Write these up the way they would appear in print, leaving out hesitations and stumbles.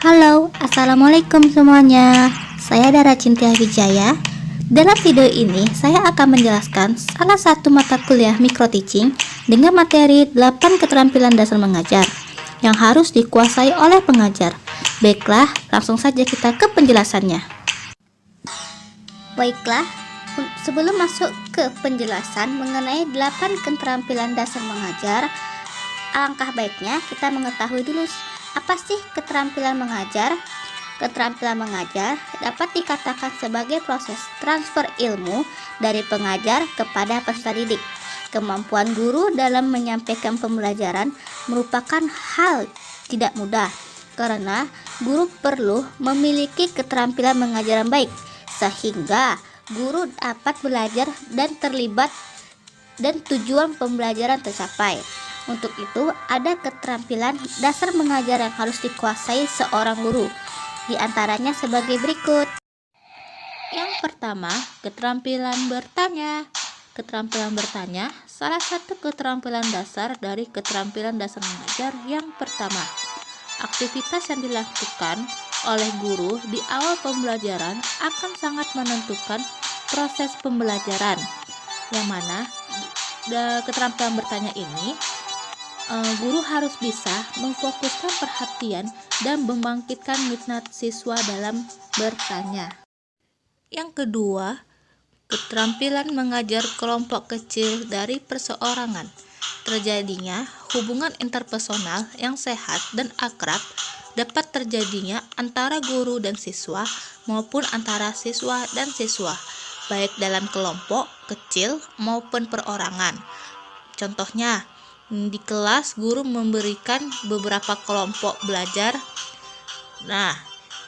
Halo, assalamualaikum semuanya. Saya Dara Cintia Wijaya. Dalam video ini, saya akan menjelaskan salah satu mata kuliah micro teaching dengan materi 8 keterampilan dasar mengajar yang harus dikuasai oleh pengajar. Baiklah, langsung saja kita ke penjelasannya. Baiklah, sebelum masuk ke penjelasan mengenai 8 keterampilan dasar mengajar, alangkah baiknya kita mengetahui dulu apa sih keterampilan mengajar. Keterampilan mengajar dapat dikatakan sebagai proses transfer ilmu dari pengajar kepada peserta didik. Kemampuan guru dalam menyampaikan pembelajaran merupakan hal tidak mudah karena guru perlu memiliki keterampilan mengajar yang baik sehingga guru dapat belajar dan terlibat dan tujuan pembelajaran tercapai. Untuk itu, ada keterampilan dasar mengajar yang harus dikuasai seorang guru. Di antaranya sebagai berikut. Yang pertama, keterampilan bertanya. Keterampilan bertanya salah satu keterampilan dasar dari keterampilan dasar mengajar yang pertama. Aktivitas yang dilakukan oleh guru di awal pembelajaran akan sangat menentukan proses pembelajaran. Yang mana keterampilan bertanya ini guru harus bisa memfokuskan perhatian dan membangkitkan minat siswa dalam bertanya. Yang kedua, keterampilan mengajar kelompok kecil dari perseorangan. Terjadinya hubungan interpersonal yang sehat dan akrab dapat terjadinya antara guru dan siswa maupun antara siswa dan siswa, baik dalam kelompok kecil maupun perorangan. Contohnya, di kelas guru memberikan beberapa kelompok belajar. Nah,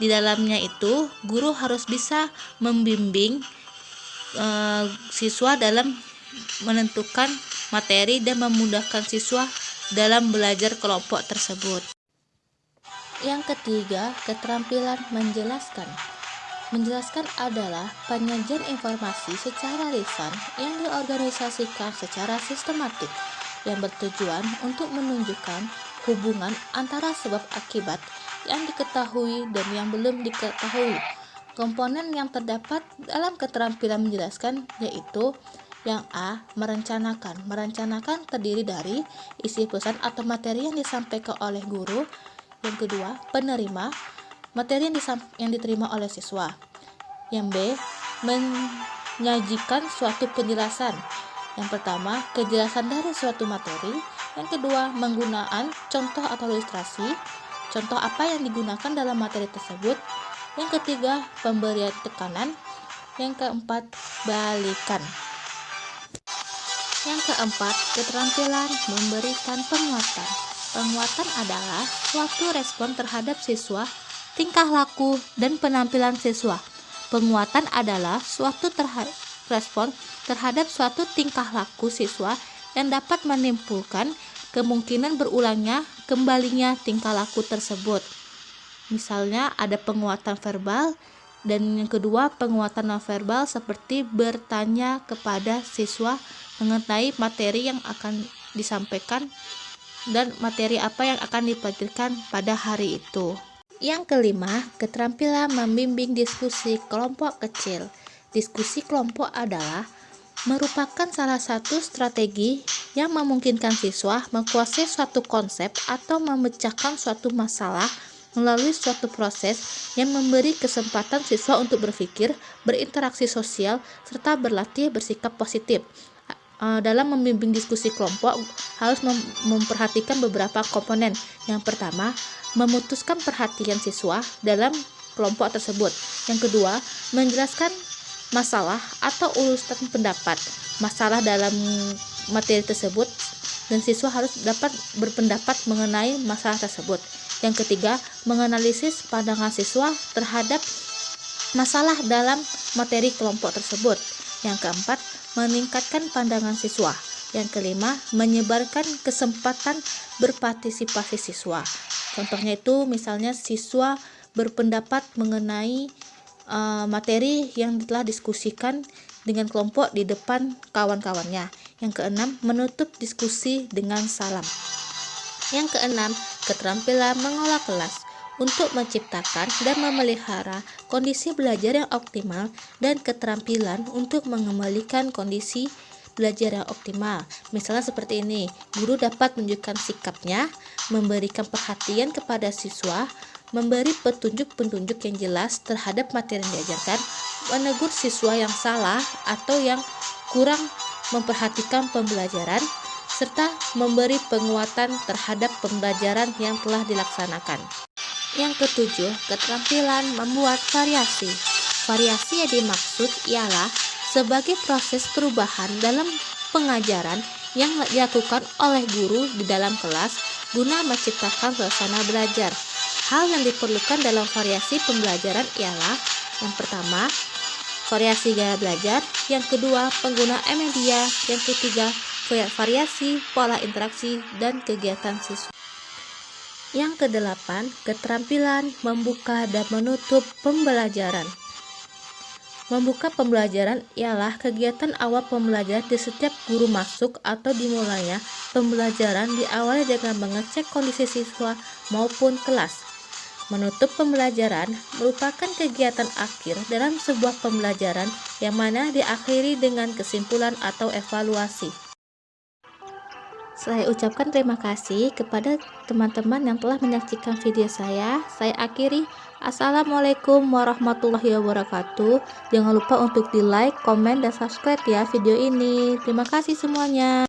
di dalamnya itu guru harus bisa membimbing siswa dalam menentukan materi dan memudahkan siswa dalam belajar kelompok tersebut. Yang ketiga, keterampilan menjelaskan. Menjelaskan adalah penyajian informasi secara lisan yang diorganisasikan secara sistematik yang bertujuan untuk menunjukkan hubungan antara sebab akibat yang diketahui dan yang belum diketahui. Komponen yang terdapat dalam keterampilan menjelaskan yaitu yang A. Merencanakan. Merencanakan terdiri dari isi pesan atau materi yang disampaikan oleh guru. Yang kedua, penerima. Materi yang diterima oleh siswa. Yang B. Menyajikan suatu penjelasan. Yang pertama, kejelasan dari suatu materi. Yang kedua, penggunaan contoh atau ilustrasi. Contoh apa yang digunakan dalam materi tersebut. Yang ketiga, pemberian tekanan. Yang keempat, balikan. Yang keempat, keterampilan memberikan penguatan. Penguatan adalah suatu respon terhadap siswa, tingkah laku, dan penampilan siswa. Penguatan adalah suatu respon terhadap suatu tingkah laku siswa yang dapat menimbulkan kemungkinan berulangnya kembalinya tingkah laku tersebut. Misalnya ada penguatan verbal dan yang kedua penguatan nonverbal seperti bertanya kepada siswa mengenai materi yang akan disampaikan dan materi apa yang akan dipelajari pada hari itu. Yang kelima, keterampilan membimbing diskusi kelompok kecil. Diskusi kelompok adalah merupakan salah satu strategi yang memungkinkan siswa menguasai suatu konsep atau memecahkan suatu masalah melalui suatu proses yang memberi kesempatan siswa untuk berpikir, berinteraksi sosial, serta berlatih bersikap positif. Dalam membimbing diskusi kelompok harus memperhatikan beberapa komponen. Yang pertama, memutuskan perhatian siswa dalam kelompok tersebut. Yang kedua, menjelaskan masalah atau urusan pendapat masalah dalam materi tersebut dan siswa harus dapat berpendapat mengenai masalah tersebut. Yang ketiga, menganalisis pandangan siswa terhadap masalah dalam materi kelompok tersebut. Yang keempat, meningkatkan pandangan siswa. Yang kelima, menyebarkan kesempatan berpartisipasi siswa. Contohnya itu misalnya siswa berpendapat mengenai materi yang telah diskusikan dengan kelompok di depan kawan-kawannya. Yang keenam, menutup diskusi dengan salam. Yang keenam, keterampilan mengolah kelas. untuk menciptakan dan memelihara kondisi belajar yang optimal dan keterampilan untuk mengembalikan kondisi belajar yang optimal. Misalnya seperti ini, guru dapat menunjukkan sikapnya, memberikan perhatian kepada siswa, memberi petunjuk-petunjuk yang jelas terhadap materi yang diajarkan, menegur siswa yang salah atau yang kurang memperhatikan pembelajaran, serta memberi penguatan terhadap pembelajaran yang telah dilaksanakan. Yang ketujuh, keterampilan membuat variasi. Variasi yang dimaksud ialah sebagai proses perubahan dalam pengajaran yang dilakukan oleh guru di dalam kelas guna menciptakan suasana belajar. Hal yang diperlukan dalam variasi pembelajaran ialah yang pertama, variasi gaya belajar, yang kedua, penggunaan media, yang ketiga, variasi pola interaksi dan kegiatan siswa. Yang kedelapan, keterampilan membuka dan menutup pembelajaran. Membuka pembelajaran ialah kegiatan awal pembelajaran di setiap guru masuk atau dimulainya pembelajaran diawali dengan mengecek kondisi siswa maupun kelas. Menutup pembelajaran merupakan kegiatan akhir dalam sebuah pembelajaran yang mana diakhiri dengan kesimpulan atau evaluasi. Saya ucapkan terima kasih kepada teman-teman yang telah menyaksikan video saya. Saya akhiri. Assalamualaikum warahmatullahi wabarakatuh. Jangan lupa untuk di like, komen, dan subscribe ya video ini. Terima kasih semuanya.